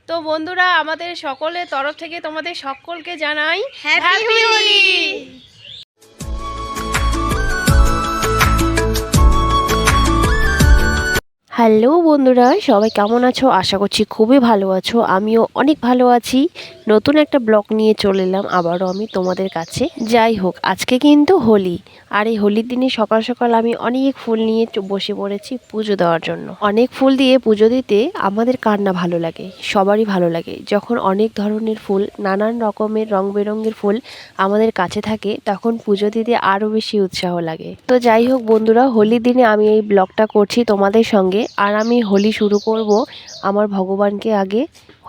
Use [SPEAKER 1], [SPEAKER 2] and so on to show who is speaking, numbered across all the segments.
[SPEAKER 1] তো বন্ধুরা, আমাদের সকলের তরফ থেকে তোমাদের সকলকে জানাই
[SPEAKER 2] হ্যাপি হোলি।
[SPEAKER 1] হ্যালো বন্ধুরা, সবাই কেমন আছো? আশা করছি খুবই ভালো আছো। আমিও অনেক ভালো আছি। নতুন একটা ব্লগ নিয়ে চলে এলাম আবারও আমি তোমাদের কাছে। যাই হোক, আজকে কিন্তু হোলি, আর এই হোলির দিনে সকাল সকাল আমি অনেক ফুল নিয়ে বসে পড়েছি পুজো দেওয়ার জন্য। অনেক ফুল দিয়ে পুজো দিতে আমাদের কার না ভালো লাগে, সবারই ভালো লাগে। যখন অনেক ধরনের ফুল, নানান রকমের রং বেরঙের ফুল আমাদের কাছে থাকে, তখন পুজো দিতে আরও বেশি উৎসাহ লাগে। তো যাই হোক বন্ধুরা, হোলির দিনে আমি এই ব্লগটা করছি তোমাদের সঙ্গে। আর আমি হোলি শুরু করব আমার ভগবানকে আগে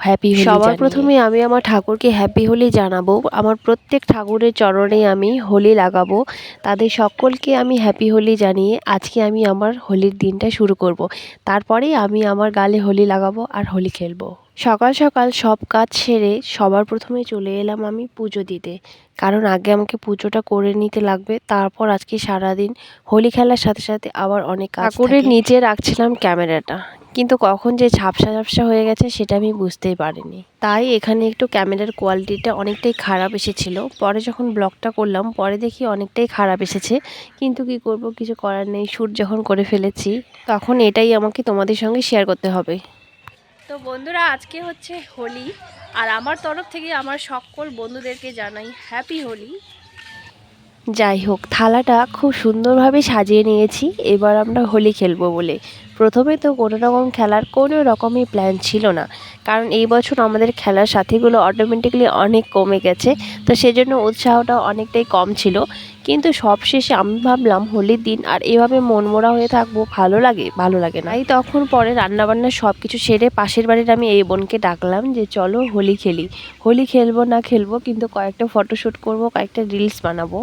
[SPEAKER 1] হ্যাপি হোলি। সবার প্রথমে আমি আমার ঠাকুরকে হ্যাপি হোলি জানাবো। আমার প্রত্যেক ঠাকুরের চরণে আমি হোলি লাগাবো। তাদের সকলকে আমি হ্যাপি হোলি জানিয়ে আজকে আমি আমার হোলির দিনটা শুরু করব। তারপরেই আমি আমার গালে হোলি লাগাবো আর হোলি খেলবো। সকাল সকাল সব কাজ সেরে সবার প্রথমে চলে এলাম আমি পুজো দিতে, কারণ আগে আমাকে পুজোটা করে নিতে লাগবে। তারপর আজকে সারাদিন হোলি খেলার সাথে সাথে আবার অনেক কাজ। ঠাকুরের নিচে রাখছিলাম ক্যামেরাটা, কিন্তু কখন যে ঝাপসা ঝাপসা হয়ে গেছে সেটা আমি বুঝতেই পারিনি। তাই এখানে একটু ক্যামেরার কোয়ালিটিটা অনেকটাই খারাপ এসেছিল। পরে যখন ব্লগটা করলাম, পরে দেখি অনেকটাই খারাপ এসেছে, কিন্তু কি করব, কিছু করার নেই। শ্যুট যখন করে ফেলেছি, তখন এটাই আমাকে তোমাদের সঙ্গে শেয়ার করতে হবে। তো বন্ধুরা, আজকে হচ্ছে হোলি, আর আমার তরফ থেকে আমার সকল বন্ধুদেরকে জানাই হ্যাপি হোলি। যাই হোক, থালাটা খুব সুন্দরভাবে সাজিয়ে নিয়েছি এবার আমরা হোলি খেলবো বলে। প্রথমে তো কোনো রকম খেলার কোনো রকমই প্ল্যান ছিল না, কারণ এই বছর আমাদের খেলার সাথীগুলো অটোমেটিকলি অনেক কমে গেছে, তো সেজন্য উৎসাহটা অনেকটাই কম ছিল। কিন্তু সবশেষে আমি ভাবলাম হোলির দিন আর এভাবে মনমরা হয়ে থাকবো ভালো লাগে? ভালো লাগে না। তাই তখন পরে রান্নাবান্না সব কিছু সেরে পাশের বাড়ির আমি এই বোনকে ডাকলাম যে চলো হোলি খেলি। হোলি খেলবো না খেলবো, কিন্তু কয়েকটা ফটোশ্যুট করবো, কয়েকটা রিলস বানাবো।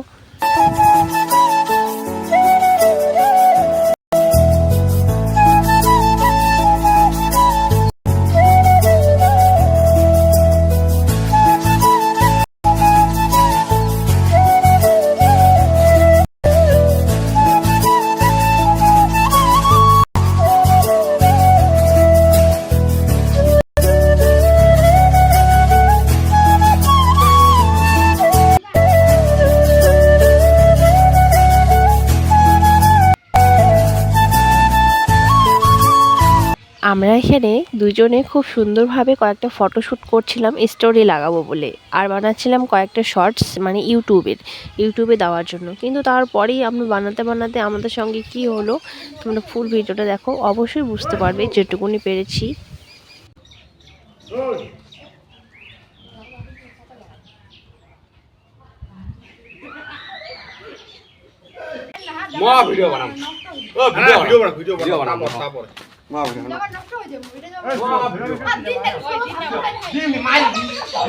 [SPEAKER 1] আমরা এখানে দুজনে খুব সুন্দরভাবে কয়েকটা ফটোশ্যুট করছিলাম স্টোরি লাগাবো বলে, আর বানাচ্ছিলাম কয়েকটা শর্টস, মানে ইউটিউবে দেওয়ার জন্য। কিন্তু তারপরেই আমরা বানাতে বানাতে আমাদের সঙ্গে কি হলো, তোমরা ফুল ভিডিওটা দেখো, অবশ্যই বুঝতে পারবে যেটুকুনি পেরেছি।
[SPEAKER 3] মা ভিডিও বানাম ও ভিডিও বানাম তারপর মা ভিডিও নষ্ট হয়ে যাবে ভিডিও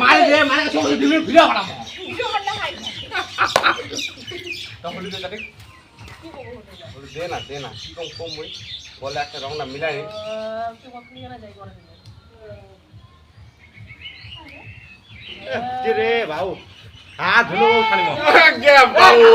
[SPEAKER 3] মারি দে মানে সব ভিডিও বানাম তখন ভিডিও কাটে দে না কি কম বই বলে একটা রংটা মিলাই তুই কত নিয়ে না যাই করে দিলে রে বাবু হাত ধুলো খালি মো গে বাবু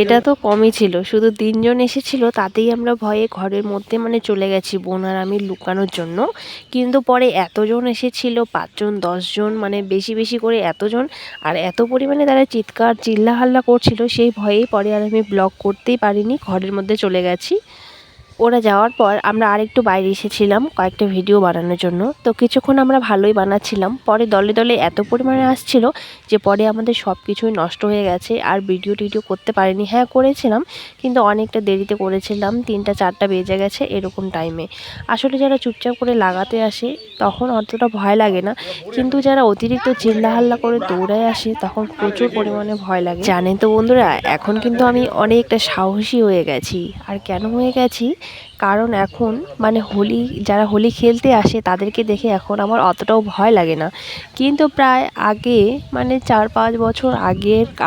[SPEAKER 1] এটা তো কমই ছিল, শুধু 3 জন এসেছিল, তাতেই আমরা ভয়ে ঘরের মধ্যে মানে চলে গেছি বোন আর আমি লুকানোর জন্য। কিন্তু পরে এতজন এসেছিল, 5 জন 10 জন, মানে বেশি বেশি করে এতজন, আর এত পরিমাণে তারা চিৎকার চিল্লাহাল্লা করছিল, সেই ভয়েই পরে আর আমি ব্লগ করতেই পারিনি, ঘরের মধ্যে চলে গেছি। ওরা যাওয়ার পর আমরা আরেকটু বাইরে এসেছিলাম কয়েকটা ভিডিও বানানোর জন্য। তো কিছুক্ষণ আমরা ভালোই বানাচ্ছিলাম, পরে দলে দলে এত পরিমাণে আসছিল যে পরে আমাদের সব কিছুই নষ্ট হয়ে গেছে, আর ভিডিও টিডিও করতে পারিনি। হ্যাঁ করেছিলাম, কিন্তু অনেকটা দেরিতে করেছিলাম, 3টা 4টা বেজে গেছে এরকম টাইমে। আসলে যারা চুপচাপ করে লাগাতে আসে তখন অতটা ভয় লাগে না, কিন্তু যারা অতিরিক্ত চিল্লাহাল্লা করে দৌড়ায় আসে তখন প্রচুর পরিমাণে ভয় লাগে। জানেন তো বন্ধুরা, এখন কিন্তু আমি অনেকটা সাহসী হয়ে গেছি। আর কেন হয়ে গেছি, কারণ এখন মানে যারা হোলি খেলতে আসে তাদেরকে দেখে এখন আমার অতটাও ভয় লাগে না। কিন্তু প্রায় আগে মানে 4-5 বছর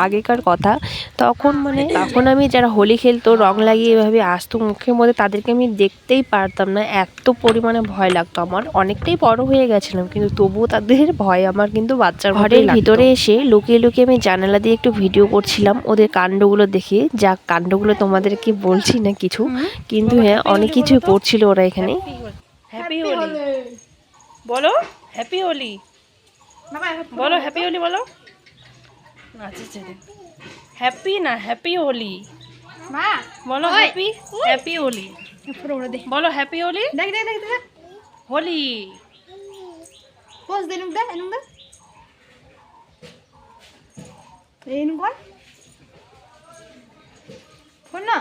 [SPEAKER 1] আগেকার কথা, তখন আমি যারা হোলি খেলতো রং লাগিয়ে এভাবে আসতো মুখের মধ্যে, তাদেরকে আমি দেখতেই পারতাম না, এত পরিমাণে ভয় লাগতো আমার। অনেকটাই বড় হয়ে গেছিলাম কিন্তু তবুও তাদের ভয় আমার কিন্তু বাচ্চার ঘরের ভিতরে এসে লুকিয়ে লুকিয়ে আমি জানালা দিয়ে একটু ভিডিও করছিলাম ওদের কাণ্ডগুলো দেখে। যা কাণ্ডগুলো তোমাদেরকে বলছি না কিছু, কিন্তু হ্যাঁ অনেক কিছুই পড়ছিল ওরা এখানে।
[SPEAKER 2] হ্যাপি হোলি বলো, হ্যাপি হোলি বলো, হ্যাপি হোলি বলো। আচ্ছা হ্যাপি না হ্যাপি হোলি বলো, হ্যাপি হ্যাপি হোলি বলো, হ্যাপি হোলি হোলি
[SPEAKER 4] পোজ দে এনুক দে এনুক কর ফোন না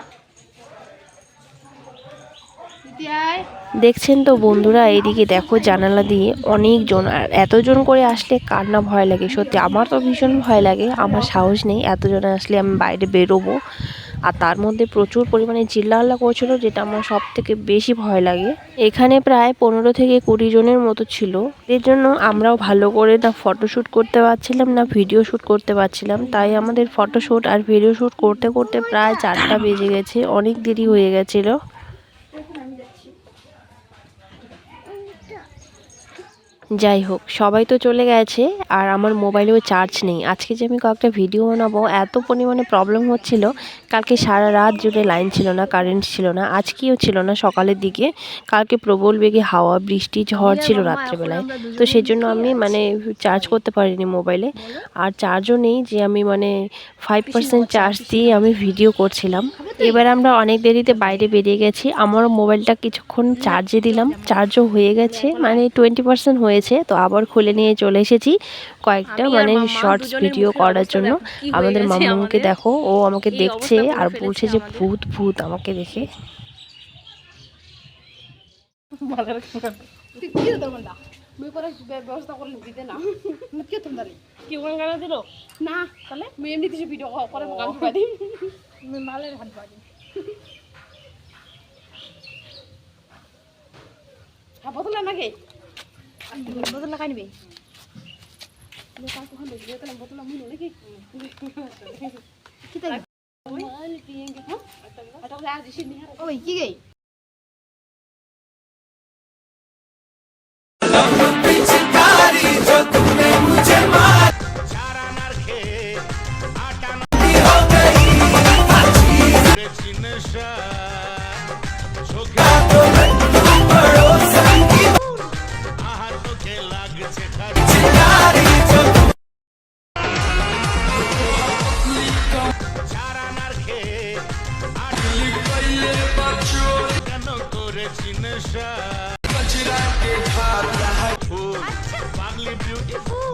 [SPEAKER 1] দেখছেন তো বন্ধুরা, এইদিকে দেখো জানালা দিয়ে অনেকজন, আর এতজন করে আসলে কার না ভয় লাগে। সত্যি আমার তো ভীষণ ভয় লাগে, আমার সাহস নেই এতজন আসলে আমি বাইরে বেরোবো। আর তার মধ্যে প্রচুর পরিমাণে চিল্লাহাল্লা করছিল, যেটা আমার সব থেকে বেশি ভয় লাগে। এখানে প্রায় 15 থেকে 20 জনের মতো ছিল। এর জন্য আমরাও ভালো করে না ফটোশ্যুট করতে পারছিলাম না ভিডিও শ্যুট করতে পারছিলাম, তাই আমাদের ফটোশ্যুট আর ভিডিও শ্যুট করতে করতে প্রায় 4টা বেজে গেছে, অনেক দেরি হয়ে গেছিলো। যাই হোক, সবাই তো চলে গেছে আর আমার মোবাইলেও চার্জ নেই। আজকে যে আমি কয়েকটা ভিডিও বানাবো, এত পরিমাণে প্রবলেম হচ্ছিল। কালকে সারা রাত জুড়ে লাইন ছিল না, কারেন্ট ছিল না, আজকেও ছিল না সকালের দিকে। কালকে প্রবল বেগে হাওয়া, বৃষ্টি, ঝড় ছিল রাত্রেবেলায়। তো সেজন্য আমি মানে চার্জ করতে পারিনি মোবাইলে, আর চার্জও নেই যে আমি মানে 5% চার্জ দিয়ে আমি ভিডিও করছিলাম। এবার আমরা অনেক দেরিতে বাইরে বেরিয়ে গেছি। আমার মোবাইলটা কিছুক্ষণ চার্জে দিলাম, চার্জও হয়ে গেছে, মানে 20% হয়েছে। তো আবার খুলে নিয়ে চলে এসেছি কয়েকটা মানে শর্টস ভিডিও করার জন্য। আমাদের মাম্মাকে দেখো, ও আমাকে দেখছে আর বলছে যে ভূত ভূত আমাকে দেখে।
[SPEAKER 4] ব্যবস্থা করলে দিতে না কি তোমরা
[SPEAKER 2] কি ওখানে গানা দিল
[SPEAKER 4] না তাহলে আমি এমনি কিছু ভিডিও করে গান গাই দিই আমি মালের হাত বাড়ি হ্যাঁ বোতল নাকি বোতল লাগাই নিবি বোতল মুনো নাকি কি তাই ওই কি গে
[SPEAKER 5] Paगli beautiful